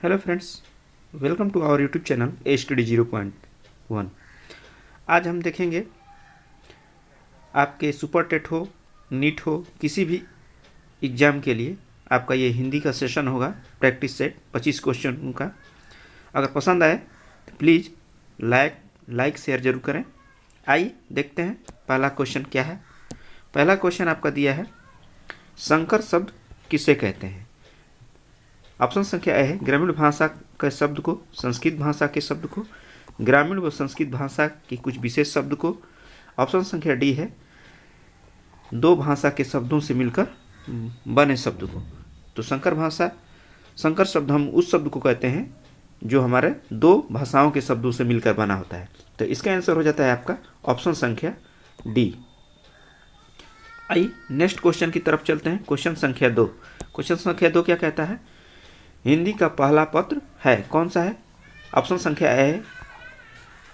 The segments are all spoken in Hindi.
Hello friends, welcome to our YouTube channel HTD 0.1। आज हम देखेंगे आपके सुपर टेट हो, नीट हो, किसी भी एग्ज़ाम के लिए आपका ये हिंदी का सेशन होगा। प्रैक्टिस सेट 25 क्वेश्चन का। अगर पसंद आए तो प्लीज़ लाइक शेयर ज़रूर करें। आइए देखते हैं पहला क्वेश्चन क्या है। पहला क्वेश्चन आपका दिया है, संकर शब्द किसे कहते हैं। ऑप्शन संख्या ए है ग्रामीण भाषा के शब्द को, संस्कृत भाषा के शब्द को, ग्रामीण व संस्कृत भाषा के कुछ विशेष शब्द को। ऑप्शन संख्या डी है दो भाषा के शब्दों से मिलकर बने शब्द को। तो संकर शब्द हम उस शब्द को कहते हैं जो हमारे दो भाषाओं के शब्दों से मिलकर बना होता है। तो इसका आंसर हो जाता है आपका ऑप्शन संख्या डी। आइए नेक्स्ट क्वेश्चन की तरफ चलते हैं। क्वेश्चन संख्या 2। क्वेश्चन संख्या 2 क्या कहता है, हिंदी का पहला पत्र है कौन सा है। ऑप्शन संख्या ए है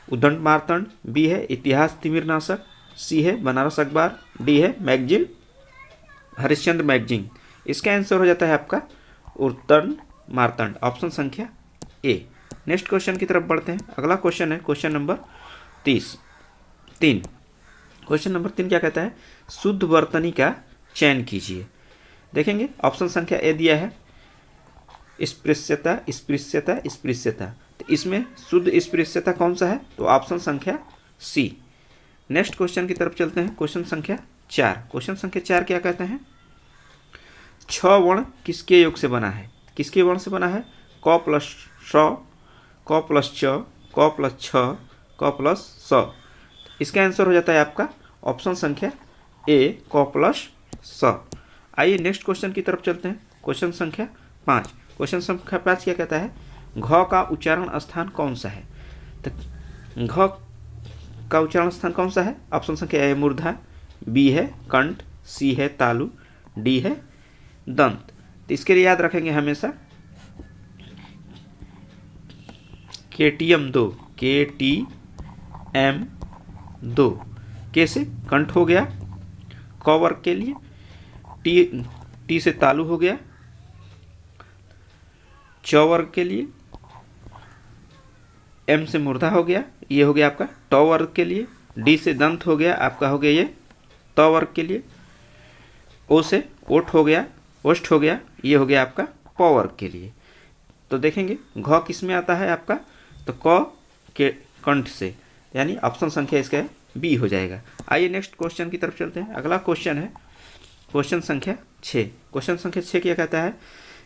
उद्दंड मार्तंड, बी है इतिहास तिमिरनाशक, सी है बनारस अखबार, डी है मैगजीन हरिश्चंद्र मैगजीन। इसका आंसर हो जाता है आपका उद्दंड मार्तंड, ऑप्शन संख्या ए। नेक्स्ट क्वेश्चन की तरफ बढ़ते हैं। अगला क्वेश्चन है क्वेश्चन नंबर 3। क्वेश्चन नंबर 3 क्या कहता है, शुद्ध वर्तनी का चयन कीजिए। देखेंगे ऑप्शन संख्या ए दिया है स्पृश्यता स्पृश्यता स्पृश्यता। तो इसमें शुद्ध स्पृश्यता कौन सा है, तो ऑप्शन संख्या सी। नेक्स्ट क्वेश्चन की तरफ चलते हैं। क्वेश्चन संख्या 4। क्वेश्चन संख्या 4 क्या कहते हैं, 6 वर्ण किसके योग से बना है। किसके वर्ण से बना है, क प्लस श, क प्लस च, क प्लस छ, क प्लस स। इसका आंसर हो जाता है आपका ऑप्शन संख्या ए क प्लस स। आइए नेक्स्ट क्वेश्चन की तरफ चलते हैं। क्वेश्चन संख्या 5। क्वेश्चन संख्या 5 क्या कहता है, घ का उच्चारण स्थान कौन सा है। तो घ का उच्चारण स्थान कौन सा है, ऑप्शन संख्या ए मूर्धा, बी है कंठ, सी है तालु, डी है दंत। तो इसके लिए याद रखेंगे हमेशा KTM2, KTM2। कैसे, कंठ हो गया क वर्ग के लिए, टी से तालु हो गया च वर्ग के लिए, एम से मूर्धा हो गया, ये हो गया आपका ट वर्ग के लिए, डी से दंत हो गया आपका हो गया ये त वर्ग के लिए, ओ से ओठ हो गया ओष्ठ हो गया, ये हो गया आपका प वर्ग के लिए। तो देखेंगे घ किस में आता है आपका, तो क के कंठ से, यानी ऑप्शन संख्या इसका बी हो जाएगा। आइए नेक्स्ट क्वेश्चन की तरफ चलते हैं। अगला क्वेश्चन है क्वेश्चन संख्या 6। क्वेश्चन संख्या 6 क्या कहता है,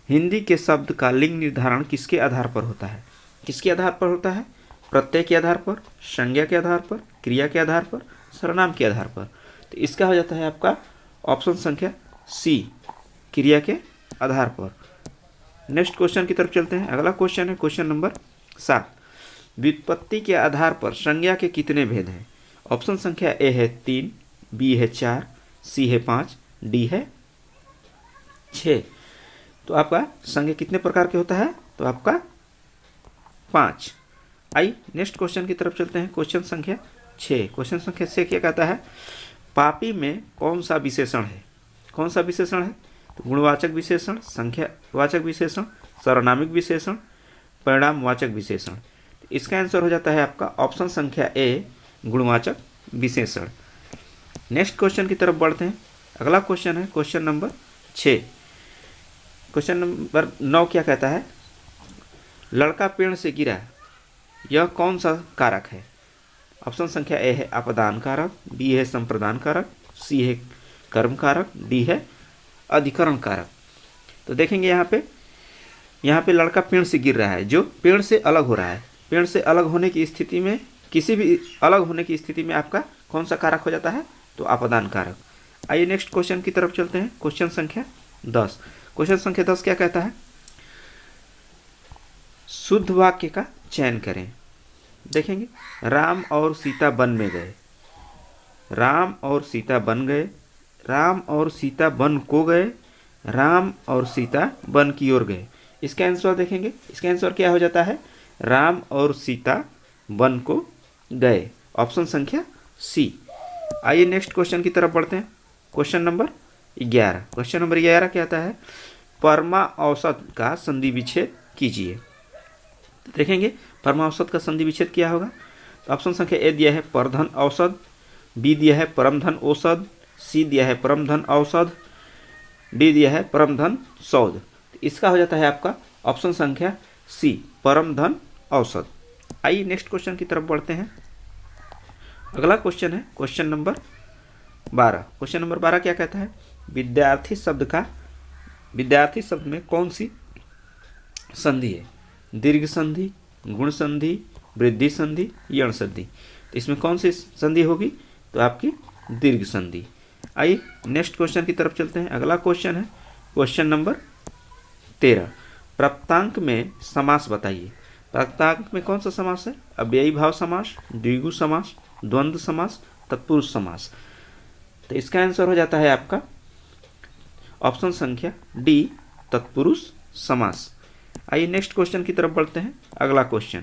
हिंदी के शब्द का लिंग निर्धारण किसके आधार पर होता है। किसके आधार पर होता है, प्रत्यय के आधार पर, संज्ञा के आधार पर, क्रिया के आधार पर, सर्वनाम के आधार पर। तो इसका हो जाता है आपका ऑप्शन संख्या सी, क्रिया के आधार पर। नेक्स्ट क्वेश्चन की तरफ चलते हैं। अगला क्वेश्चन है क्वेश्चन नंबर 7। व्युत्पत्ति के आधार पर संज्ञा के कितने भेद हैं। ऑप्शन संख्या ए है 3, बी है 4, सी है 5, डी है 6। तो आपका संज्ञा कितने प्रकार के होता है, तो आपका 5। आइए नेक्स्ट क्वेश्चन की तरफ चलते हैं। क्वेश्चन संख्या 6। क्वेश्चन संख्या 6 क्या कहता है, पापी में कौन सा विशेषण है। कौन सा विशेषण है, तो गुणवाचक विशेषण, संख्यावाचक विशेषण, सर्वनामिक विशेषण, परिणामवाचक विशेषण। इसका आंसर हो जाता है आपका ऑप्शन संख्या ए गुणवाचक विशेषण। नेक्स्ट क्वेश्चन की तरफ बढ़ते हैं। अगला क्वेश्चन है क्वेश्चन नंबर 6। क्वेश्चन नंबर 9 क्या कहता है, लड़का पेड़ से गिरा, यह कौन सा कारक है। ऑप्शन संख्या ए है अपदान कारक, बी है संप्रदान कारक, सी है कर्म कारक, डी है अधिकरण कारक। तो देखेंगे यहाँ पे लड़का पेड़ से गिर रहा है, जो पेड़ से अलग हो रहा है। पेड़ से अलग होने की स्थिति में, किसी भी अलग होने की स्थिति में आपका कौन सा कारक हो जाता है, तो अपदान कारक। आइए नेक्स्ट क्वेश्चन की तरफ चलते हैं। क्वेश्चन संख्या 10। क्वेश्चन संख्या 10 क्या कहता है, शुद्ध वाक्य का चयन करें। देखेंगे राम और सीता वन में गए, राम और सीता बन गए, राम और सीता वन को गए, राम और सीता वन की ओर गए। इसका आंसर देखेंगे, इसका आंसर क्या हो जाता है, राम और सीता वन को गए, ऑप्शन संख्या सी। आइए नेक्स्ट क्वेश्चन की तरफ बढ़ते हैं। Question number 11। क्वेश्चन नंबर 11 क्या आता है, परमा औसत का संधि विच्छेद कीजिए। तो देखेंगे परमावसद का संधि विच्छेद क्या होगा। तो ऑप्शन संख्या ए दिया है परधन औषध, बी दिया है परमधन औषध, सी दिया है परमधन औषध, डी दिया है परमधन सौध। इसका हो जाता है आपका ऑप्शन संख्या सी परमधन औषध। आइए नेक्स्ट क्वेश्चन की तरफ बढ़ते हैं। अगला क्वेश्चन है क्वेश्चन नंबर 12। क्वेश्चन नंबर 12 क्या कहता है, विद्यार्थी शब्द में कौन सी संधि है, दीर्घ संधि, गुण संधि, वृद्धि संधि, यण संधि। तो इसमें कौन सी संधि होगी, तो आपकी दीर्घ संधि। आइए नेक्स्ट क्वेश्चन की तरफ चलते हैं। अगला क्वेश्चन है क्वेश्चन नंबर 13। प्राप्तांक में समास बताइए। प्राप्तांक में कौन सा समास है, अव्ययी भाव समास, द्विगु समास, द्वंद्व समास, तत्पुरुष समास। तो इसका आंसर हो जाता है आपका ऑप्शन संख्या डी तत्पुरुष समास। आइए नेक्स्ट क्वेश्चन की तरफ बढ़ते हैं। अगला क्वेश्चन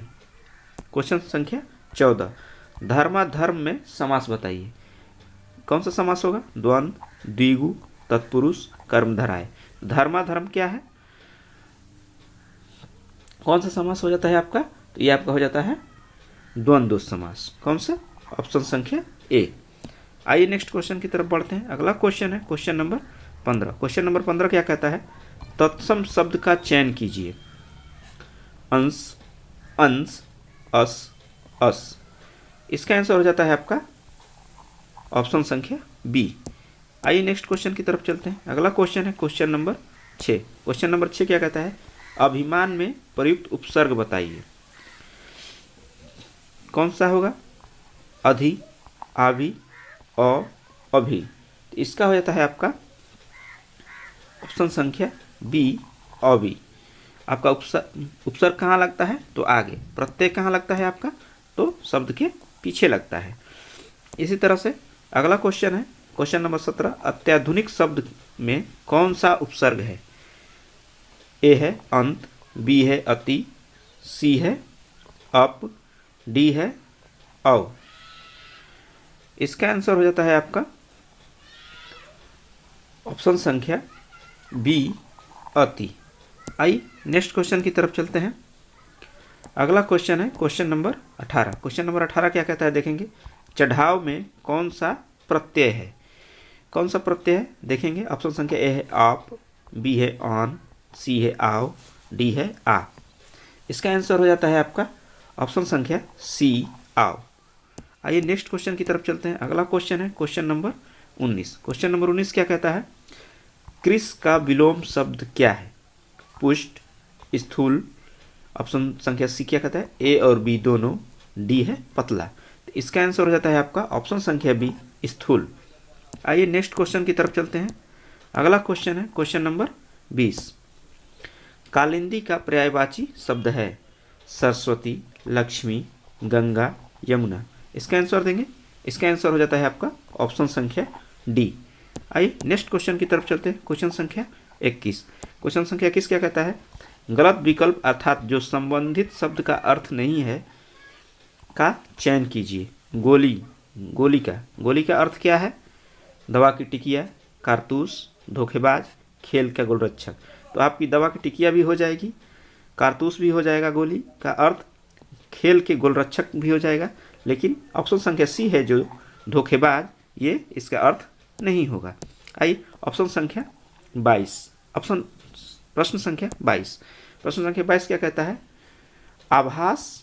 क्वेश्चन संख्या 14। धर्माधर्म में समास बताइए। कौन सा समास होगा, द्वंद्व, द्विगु, तत्पुरुष, कर्मधारय। धर्माधर्म क्या है, कौन सा समास हो जाता है आपका, तो ये आपका हो जाता है द्वंद्व समास। कौन सा, ऑप्शन संख्या ए। आइए नेक्स्ट क्वेश्चन की तरफ बढ़ते हैं। अगला क्वेश्चन है क्वेश्चन नंबर 15। क्वेश्चन नंबर 15 क्या कहता है, तत्सम शब्द का चयन कीजिए। अंश, अंश, अस, अस। इसका आंसर हो जाता है आपका ऑप्शन संख्या बी। आइए नेक्स्ट क्वेश्चन की तरफ चलते हैं। अगला क्वेश्चन है क्वेश्चन नंबर 6। क्वेश्चन नंबर 6 क्या कहता है, अभिमान में प्रयुक्त उपसर्ग बताइए। कौन सा होगा, अधि, आभि, अ, अभि। इसका हो जाता है आपका ऑप्शन संख्या बी अभि। आपका उपसर्ग कहाँ लगता है, तो आगे। प्रत्यय कहाँ लगता है आपका, तो शब्द के पीछे लगता है। इसी तरह से अगला क्वेश्चन है क्वेश्चन नंबर 17। अत्याधुनिक शब्द में कौन सा उपसर्ग है, ए है अंत, बी है अति, सी है अप, डी है अव। इसका आंसर हो जाता है आपका ऑप्शन संख्या बी अति। आइए नेक्स्ट क्वेश्चन की तरफ चलते हैं। अगला क्वेश्चन है क्वेश्चन नंबर 18। क्वेश्चन नंबर 18 क्या कहता है, देखेंगे चढ़ाव में कौन सा प्रत्यय है। कौन सा प्रत्यय है, देखेंगे ऑप्शन संख्या ए है आप, बी है ऑन, सी है आव, डी है आ। इसका आंसर हो जाता है आपका ऑप्शन संख्या सी आव। आइए नेक्स्ट क्वेश्चन की तरफ चलते हैं। अगला क्वेश्चन है क्वेश्चन नंबर 19। क्वेश्चन नंबर 19 क्या कहता है, कृष का विलोम शब्द क्या है, पुष्ट, स्थूल। ऑप्शन संख्या सी क्या कहता है, ए और बी दोनों, डी है पतला। तो इसका आंसर हो जाता है आपका ऑप्शन संख्या बी स्थूल। आइए नेक्स्ट क्वेश्चन की तरफ चलते हैं। अगला क्वेश्चन है क्वेश्चन नंबर 20। कालिंदी का पर्यायवाची शब्द है सरस्वती, लक्ष्मी, गंगा, यमुना। इसका आंसर देंगे, इसका आंसर हो जाता है आपका ऑप्शन संख्या डी। आइए नेक्स्ट क्वेश्चन की तरफ चलते हैं। क्वेश्चन संख्या 21। क्वेश्चन संख्या 21 क्या कहता है, गलत विकल्प अर्थात जो संबंधित शब्द का अर्थ नहीं है का चयन कीजिए। गोली, गोली का अर्थ क्या है, दवा की टिकिया, कारतूस, धोखेबाज, खेल का गोलरक्षक। तो आपकी दवा की टिकिया भी हो जाएगी, कारतूस भी हो जाएगा, गोली का अर्थ खेल के गोलरक्षक भी हो जाएगा, लेकिन ऑप्शन संख्या सी है जो धोखेबाज, ये इसका अर्थ नहीं होगा। आइए ऑप्शन संख्या 22, प्रश्न संख्या 22। प्रश्न संख्या 22 क्या कहता है, अभ्यास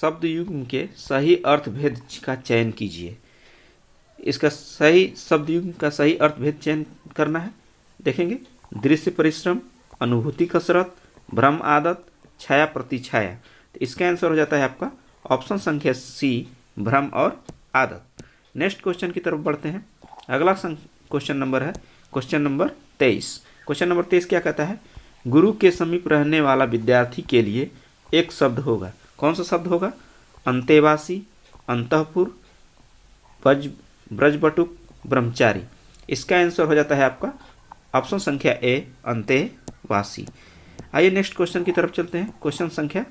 शब्द युग्म के सही अर्थ भेद का चयन कीजिए। इसका सही शब्द युग्म का सही अर्थ भेद चयन करना है। देखेंगे दृश्य परिश्रम, अनुभूति कसरत, भ्रम आदत, छाया प्रतिछाया। तो इसका आंसर हो जाता है आपका ऑप्शन संख्या सी भ्रम और आदत। नेक्स्ट क्वेश्चन की तरफ बढ़ते हैं। अगला क्वेश्चन नंबर है क्वेश्चन नंबर 23। क्वेश्चन नंबर 23 क्या कहता है, गुरु के समीप रहने वाला विद्यार्थी के लिए एक शब्द होगा। कौन सा शब्द होगा, अंतेवासी, अंतःपुर, ब्रजबटुक, ब्रह्मचारी। इसका आंसर हो जाता है आपका ऑप्शन संख्या ए अंतेवासी। आइए नेक्स्ट क्वेश्चन की तरफ चलते हैं। क्वेश्चन संख्या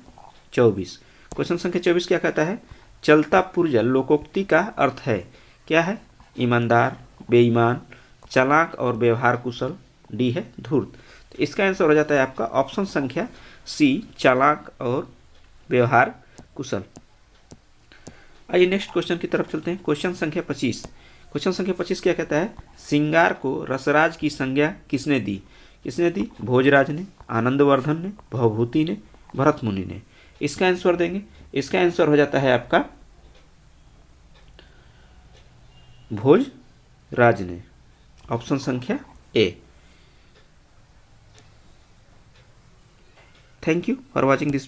24। क्वेश्चन संख्या 24 क्या कहता है, चलता पुर्जा लोकोक्ति का अर्थ है, क्या है, ईमानदार, बेईमान, चालाक और व्यवहार कुशल, डी है धूर्त। इसका आंसर हो जाता है आपका ऑप्शन संख्या सी, चालाक और व्यवहार कुशल। आइए नेक्स्ट क्वेश्चन की तरफ चलते हैं। क्वेश्चन संख्या 25। क्वेश्चन संख्या 25 क्या कहता है? सिंगार को रसराज की संज्ञा किसने दी? किसने दी? भोजराज ने, आनंदवर्धन ने, भवभूति ने, भरत मुनि ने। इसका आंसर देंगे। इसका आंसर हो जाता है आपका भोजराज ने, ऑप्शन संख्या A. Thank you for watching this.